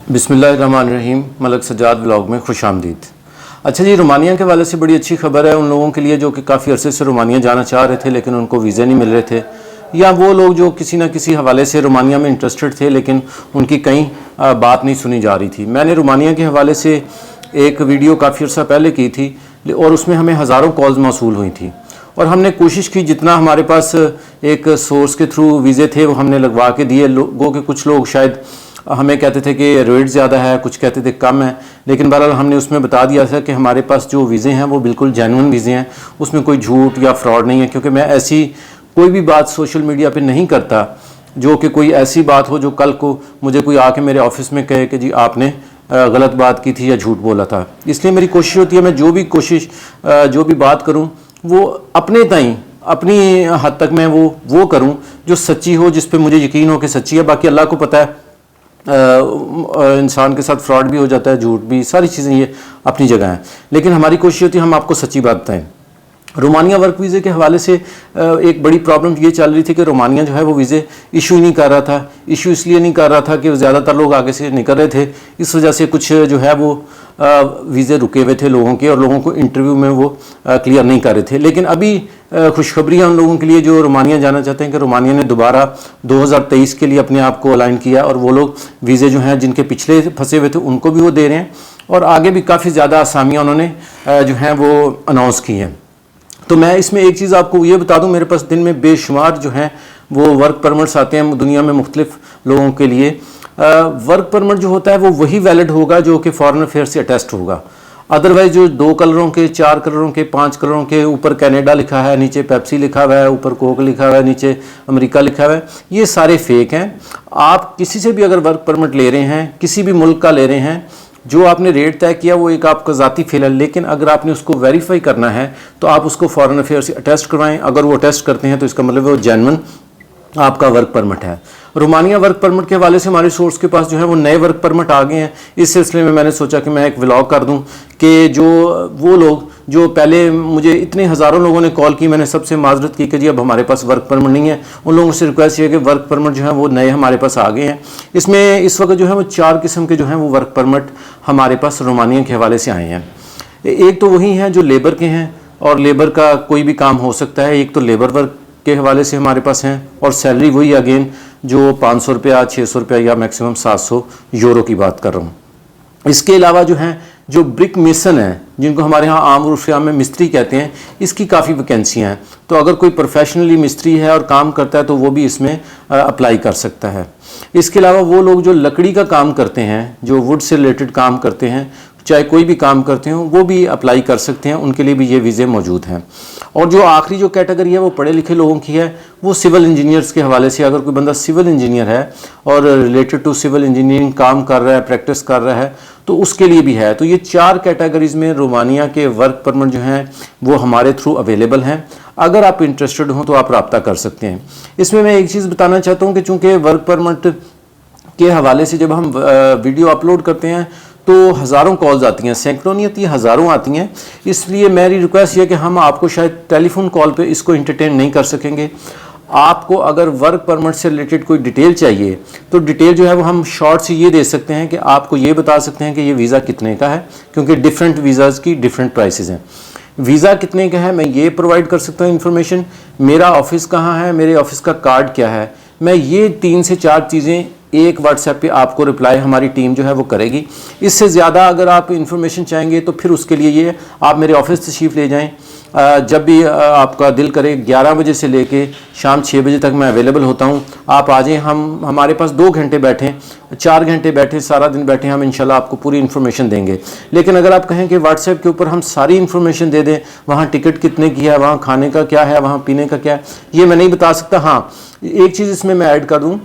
बिस्मिल्लाहिर्रहमानिर्रहीम। मलक सज्जाद व्लॉग में खुश आमदीद। अच्छा जी, रोमानिया के वाले से बड़ी अच्छी खबर है उन लोगों के लिए जो कि काफ़ी अरसे से रोमानिया जाना चाह रहे थे लेकिन उनको वीज़े नहीं मिल रहे थे, या वो लोग जो किसी न किसी हवाले से रोमानिया में इंटरेस्टेड थे लेकिन उनकी कहीं बात नहीं सुनी जा रही थी। मैंने रोमानिया के हवाले से एक वीडियो काफ़ी अर्सा पहले की थी और उसमें हमें हज़ारों कॉल्स मौसूल हुई थी और हमने कोशिश की जितना हमारे पास एक सोर्स के थ्रू वीज़े थे वो हमने लगवा के दिए। लोगों के कुछ लोग शायद हमें कहते थे कि रेट ज़्यादा है, कुछ कहते थे कम है, लेकिन बहरहाल हमने उसमें बता दिया था कि हमारे पास जो वीज़े हैं वो बिल्कुल जेन्युइन वीज़े हैं, उसमें कोई झूठ या फ्रॉड नहीं है। क्योंकि मैं ऐसी कोई भी बात सोशल मीडिया पे नहीं करता जो कि कोई ऐसी बात हो जो कल को मुझे कोई आके मेरे ऑफिस में कहे कि जी आपने गलत बात की थी या झूठ बोला था। इसलिए मेरी कोशिश होती है मैं जो भी बात करूँ वो अपने ताईं अपनी हद तक मैं वो करूँ जो सच्ची हो, जिस पे मुझे यकीन हो कि सच्ची है। बाकी अल्लाह को पता है इंसान के साथ फ्रॉड भी हो जाता है, झूठ भी, सारी चीज़ें ये अपनी जगह हैं, लेकिन हमारी कोशिश होती है हम आपको सच्ची बात बताएं। रोमानिया वर्क वीज़े के हवाले से एक बड़ी प्रॉब्लम ये चल रही थी कि रोमानिया जो है वो वीज़े इशू ही नहीं कर रहा था। इशू इसलिए नहीं कर रहा था कि ज़्यादातर लोग आगे से निकल रहे थे, इस वजह से कुछ जो है वो वीज़े रुके हुए थे लोगों के और लोगों को इंटरव्यू में वो क्लियर नहीं कर रहे थे। लेकिन अभी खुशखबरी है उन लोगों के लिए जो रोमानिया जाना चाहते हैं कि रोमानिया ने दोबारा 2023 के लिए अपने आप को अलाइन किया और वो लोग वीज़े जो हैं जिनके पिछले फंसे हुए थे उनको भी वो दे रहे हैं और आगे भी काफ़ी ज़्यादा आसामियाँ उन्होंने जो हैं वो अनाउंस की हैं। तो मैं इसमें एक चीज़ आपको ये बता दूं, मेरे पास दिन में बेशुमार जो हैं वो वर्क परमिट्स आते हैं दुनिया में मुख्तलिफ लोगों के लिए। वर्क परमिट जो होता है वो वही वैलिड होगा जो कि फॉरेन अफेयर से अटेस्ट होगा। अदरवाइज जो 2 कलरों के, 4 कलरों के, 5 कलरों के, ऊपर कनाडा लिखा है, नीचे पेप्सी लिखा हुआ है, ऊपर कोक लिखा हुआ है, नीचे अमेरिका लिखा हुआ है, ये सारे फेक हैं। आप किसी से भी अगर वर्क परमिट ले रहे हैं, किसी भी मुल्क का ले रहे हैं, जो आपने रेट तय किया वो एक आपका ज़ाती फेल है, लेकिन अगर आपने उसको वेरीफाई करना है तो आप उसको फॉरेन अफेयर से अटेस्ट करवाएं। अगर वो अटेस्ट करते हैं तो इसका मतलब वो जेन्युइन आपका वर्क परमिट है। रोमानिया वर्क परमिट के हवाले से हमारे सोर्स के पास जो है वो नए वर्क परमिट आ गए हैं। इस सिलसिले में मैंने सोचा कि मैं एक व्लॉग कर दूं कि जो वो लोग जो पहले मुझे इतने हज़ारों लोगों ने कॉल की, मैंने सबसे माजरत की कि जी अब हमारे पास वर्क परमिट नहीं है, उन लोगों से रिक्वेस्ट ये है कि वर्क परमिट जो है वो नए हमारे पास आ गए हैं। इसमें इस वक्त जो है वो 4 किस्म के जो हैं वो वर्क परमिट हमारे पास रोमानिया के हवाले से आए हैं। एक तो वही हैं जो लेबर के हैं और लेबर का कोई भी काम हो सकता है, एक तो लेबर वर्क के हवाले से हमारे पास हैं और सैलरी वही अगेन जो 500 रुपया, 600 रुपया या मैक्सिमम 700 यूरो की बात कर रहा हूँ। इसके अलावा जो हैं जो ब्रिक मेसन है, जिनको हमारे यहाँ आम उर्फ़ में मिस्त्री कहते हैं, इसकी काफ़ी वैकेंसियाँ हैं। तो अगर कोई प्रोफेशनली मिस्त्री है और काम करता है तो वो भी इसमें अप्लाई कर सकता है। इसके अलावा वो लोग जो लकड़ी का काम करते हैं, जो वुड से रिलेटेड काम करते हैं, चाहे कोई भी काम करते हो, वो भी अप्लाई कर सकते हैं, उनके लिए भी ये वीज़े मौजूद हैं। और जो आखिरी जो कैटेगरी है वो पढ़े लिखे लोगों की है, वो सिविल इंजीनियर्स के हवाले से। अगर कोई बंदा सिविल इंजीनियर है और रिलेटेड टू सिविल इंजीनियरिंग काम कर रहा है, प्रैक्टिस कर रहा है, तो उसके लिए भी है। तो ये 4 कैटेगरीज में रोमानिया के वर्क परमिट जो हैं वो हमारे थ्रू अवेलेबल हैं। अगर आप इंटरेस्टेड हों तो आप रब्ता कर सकते हैं। इसमें मैं एक चीज़ बताना चाहता हूँ कि चूँकि वर्क परमिट के हवाले से जब हम वीडियो अपलोड करते हैं तो हज़ारों कॉल्स आती हैं, सैकड़ों नहीं आती हैं, हज़ारों आती हैं। इसलिए मेरी रिक्वेस्ट ये है कि हम आपको शायद टेलीफोन कॉल पे इसको इंटरटेन नहीं कर सकेंगे। आपको अगर वर्क परमिट से रिलेटेड कोई डिटेल चाहिए तो डिटेल जो है वो हम शॉर्ट से ये दे सकते हैं कि आपको ये बता सकते हैं कि ये वीज़ा कितने का है, क्योंकि डिफरेंट वीज़ाज़ की डिफरेंट प्राइसेस हैं। वीज़ा कितने का है मैं ये प्रोवाइड कर सकता हूँ इन्फॉर्मेशन, मेरा ऑफिस कहाँ है, मेरे ऑफिस का कार्ड क्या है, मैं ये 3 से 4 चीज़ें एक व्हाट्सएप पे आपको रिप्लाई हमारी टीम जो है वो करेगी। इससे ज़्यादा अगर आप इन्फॉर्मेशन चाहेंगे तो फिर उसके लिए ये आप मेरे ऑफिस तशरीफ़ ले जाएं। जब भी आपका दिल करे 11 बजे से लेके शाम 6 बजे तक मैं अवेलेबल होता हूँ। आप आ जाएँ, हम हमारे पास 2 घंटे बैठें, 4 घंटे बैठें, सारा दिन बैठें, हम इंशाल्लाह आपको पूरी इन्फॉर्मेशन देंगे। लेकिन अगर आप कहें कि व्हाट्सएप के ऊपर हम सारी इन्फॉर्मेशन दे दें, वहाँ टिकट कितने की है, वहाँ खाने का क्या है, वहाँ पीने का क्या है, ये मैं नहीं बता सकता। हाँ, एक चीज़ इसमें मैं ऐड कर दूँ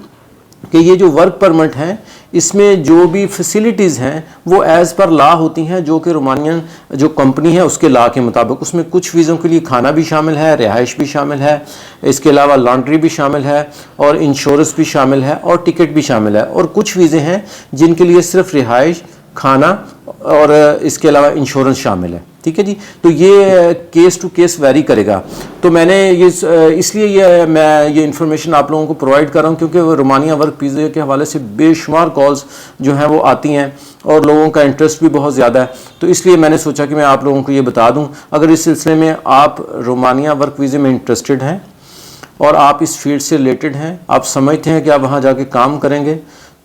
कि ये जो वर्क परमिट है इसमें जो भी फैसिलिटीज़ हैं वो एज़ पर लॉ होती हैं, जो कि रोमानियन जो कंपनी है उसके लॉ के मुताबिक। उसमें कुछ वीज़ों के लिए खाना भी शामिल है, रिहाइश भी शामिल है, इसके अलावा लॉन्ड्री भी शामिल है और इंश्योरेंस भी शामिल है और टिकट भी शामिल है। और कुछ वीज़े हैं जिनके लिए सिर्फ रिहाइश, खाना और इसके अलावा इंश्योरेंस शामिल है। ठीक है जी। तो ये केस टू केस वैरी करेगा। तो मैंने ये इसलिए मैं ये इन्फॉर्मेशन आप लोगों को प्रोवाइड कर रहा हूँ क्योंकि रोमानिया वर्क वीज़े के हवाले से बेशुमार कॉल्स जो हैं वो आती हैं और लोगों का इंटरेस्ट भी बहुत ज़्यादा है। तो इसलिए मैंने सोचा कि मैं आप लोगों को ये बता दूँ, अगर इस सिलसिले में आप रोमानिया वर्क वीज़े में इंटरेस्टेड हैं और आप इस फील्ड से रिलेटेड हैं, आप समझते हैं कि आप वहाँ जाके काम करेंगे,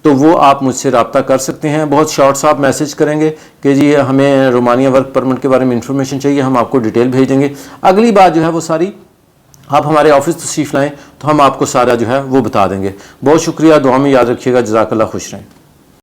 तो वो आप मुझसे रब्ता कर सकते हैं। बहुत शॉर्ट सा आप मैसेज करेंगे कि जी हमें रोमानिया वर्क परमिट के बारे में इंफॉर्मेशन चाहिए, हम आपको डिटेल भेज देंगे। अगली बात जो है वो सारी आप हमारे ऑफिस तशरीफ़ लाएँ तो हम आपको सारा जो है वो बता देंगे। बहुत शुक्रिया, दुआ में याद रखिएगा। जज़ाकल्लाह, खुश रहें।